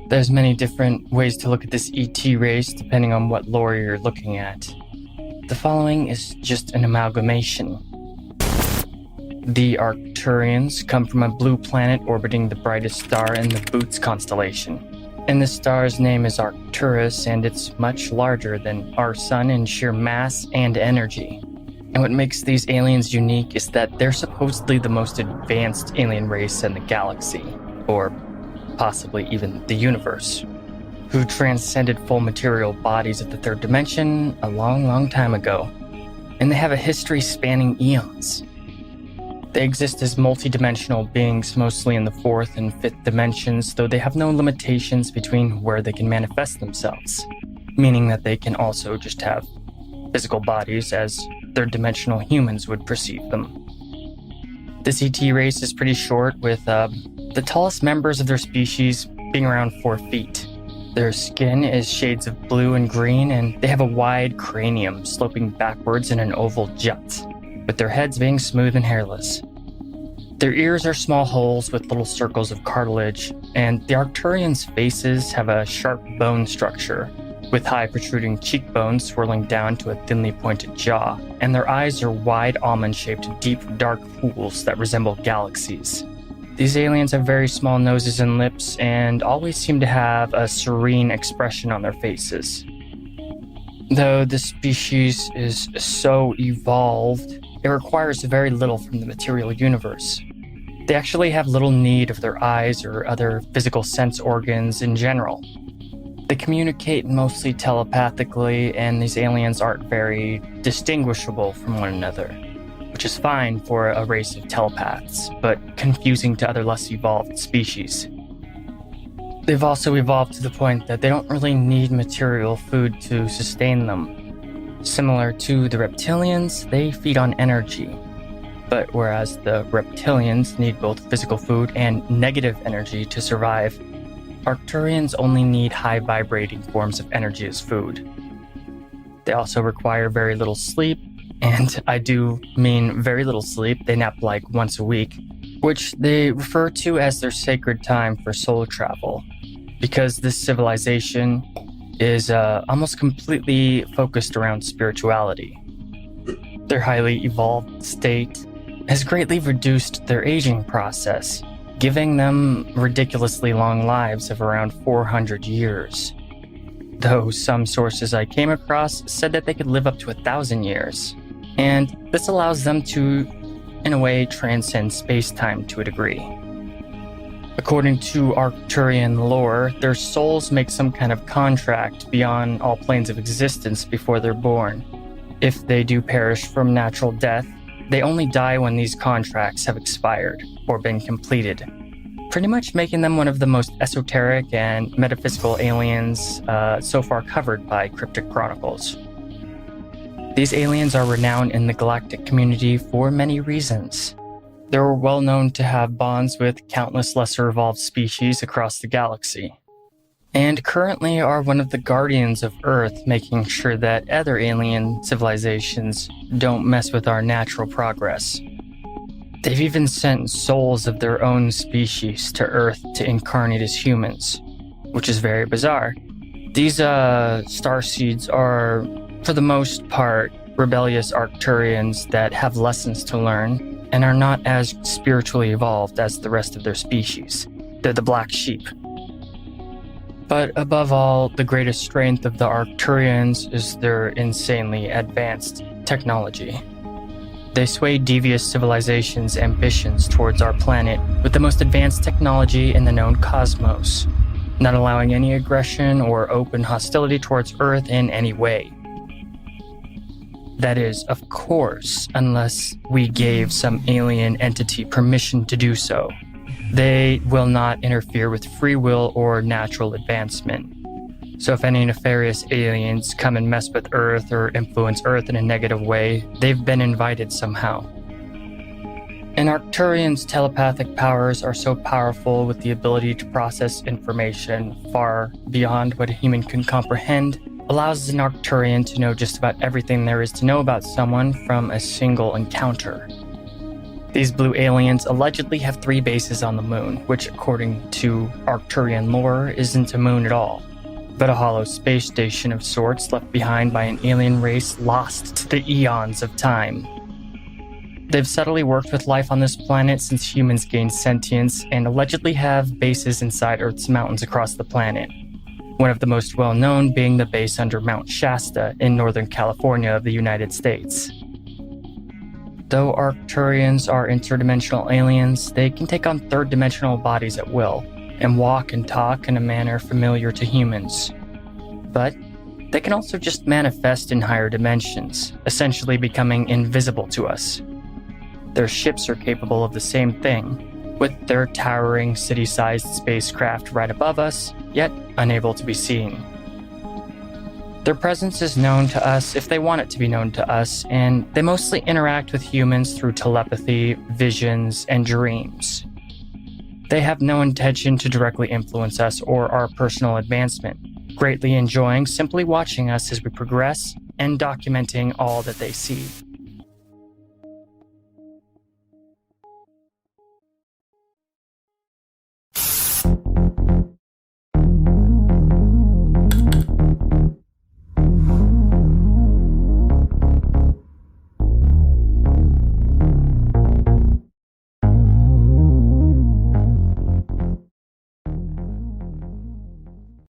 There's many different ways to look at this ET race depending on what lore you're looking at. The following is just an amalgamation. The Arcturians come from a blue planet orbiting the brightest star in the Boots constellation. And this star's name is Arcturus, and it's much larger than our sun in sheer mass and energy. And what makes these aliens unique is that they're supposedly the most advanced alien race in the galaxy, or possibly even the universe, who transcended full material bodies of the third dimension a long, long time ago. And they have a history spanning eons. They exist as multidimensional beings, mostly in the fourth and fifth dimensions, though they have no limitations between where they can manifest themselves, meaning that they can also just have physical bodies as third-dimensional humans would perceive them. This ET race is pretty short, with the tallest members of their species being around 4 feet. Their skin is shades of blue and green, and they have a wide cranium sloping backwards in an oval jut, with their heads being smooth and hairless. Their ears are small holes with little circles of cartilage, and the Arcturians' faces have a sharp bone structure, with high protruding cheekbones swirling down to a thinly pointed jaw, and their eyes are wide almond-shaped deep dark pools that resemble galaxies. These aliens have very small noses and lips, and always seem to have a serene expression on their faces. Though this species is so evolved, it requires very little from the material universe. They actually have little need of their eyes or other physical sense organs in general. They communicate mostly telepathically, and these aliens aren't very distinguishable from one another, which is fine for a race of telepaths, but confusing to other less evolved species. They've also evolved to the point that they don't really need material food to sustain them. Similar to the reptilians, they feed on energy. But whereas the reptilians need both physical food and negative energy to survive, Arcturians only need high vibrating forms of energy as food. They also require very little sleep, and I do mean very little sleep. They nap like once a week, which they refer to as their sacred time for soul travel, because this civilization is almost completely focused around spirituality. Their highly evolved state has greatly reduced their aging process, giving them ridiculously long lives of around 400 years. Though some sources I came across said that they could live up to 1,000 years. And this allows them to, in a way, transcend space-time to a degree. According to Arcturian lore, their souls make some kind of contract beyond all planes of existence before they're born. If they do perish from natural death, they only die when these contracts have expired or been completed, pretty much making them one of the most esoteric and metaphysical aliens so far covered by cryptic chronicles. These aliens are renowned in the galactic community for many reasons. They're well known to have bonds with countless lesser evolved species across the galaxy, and currently are one of the guardians of Earth, making sure that other alien civilizations don't mess with our natural progress. They've even sent souls of their own species to Earth to incarnate as humans, which is very bizarre. These Starseeds are, for the most part, rebellious Arcturians that have lessons to learn and are not as spiritually evolved as the rest of their species. They're the black sheep. But above all, the greatest strength of the Arcturians is their insanely advanced technology. They sway devious civilizations' ambitions towards our planet with the most advanced technology in the known cosmos, not allowing any aggression or open hostility towards Earth in any way. That is, of course, unless we gave some alien entity permission to do so. They will not interfere with free will or natural advancement. So if any nefarious aliens come and mess with Earth or influence Earth in a negative way, they've been invited somehow. An Arcturian's telepathic powers are so powerful, with the ability to process information far beyond what a human can comprehend, allows an Arcturian to know just about everything there is to know about someone from a single encounter. These blue aliens allegedly have 3 bases on the moon, which according to Arcturian lore isn't a moon at all, but a hollow space station of sorts left behind by an alien race lost to the eons of time. They've subtly worked with life on this planet since humans gained sentience and allegedly have bases inside Earth's mountains across the planet, one of the most well-known being the base under Mount Shasta in Northern California of the United States. Though Arcturians are interdimensional aliens, they can take on third-dimensional bodies at will and walk and talk in a manner familiar to humans. But they can also just manifest in higher dimensions, essentially becoming invisible to us. Their ships are capable of the same thing, with their towering city-sized spacecraft right above us, yet unable to be seen. Their presence is known to us if they want it to be known to us, and they mostly interact with humans through telepathy, visions, and dreams. They have no intention to directly influence us or our personal advancement, greatly enjoying simply watching us as we progress and documenting all that they see.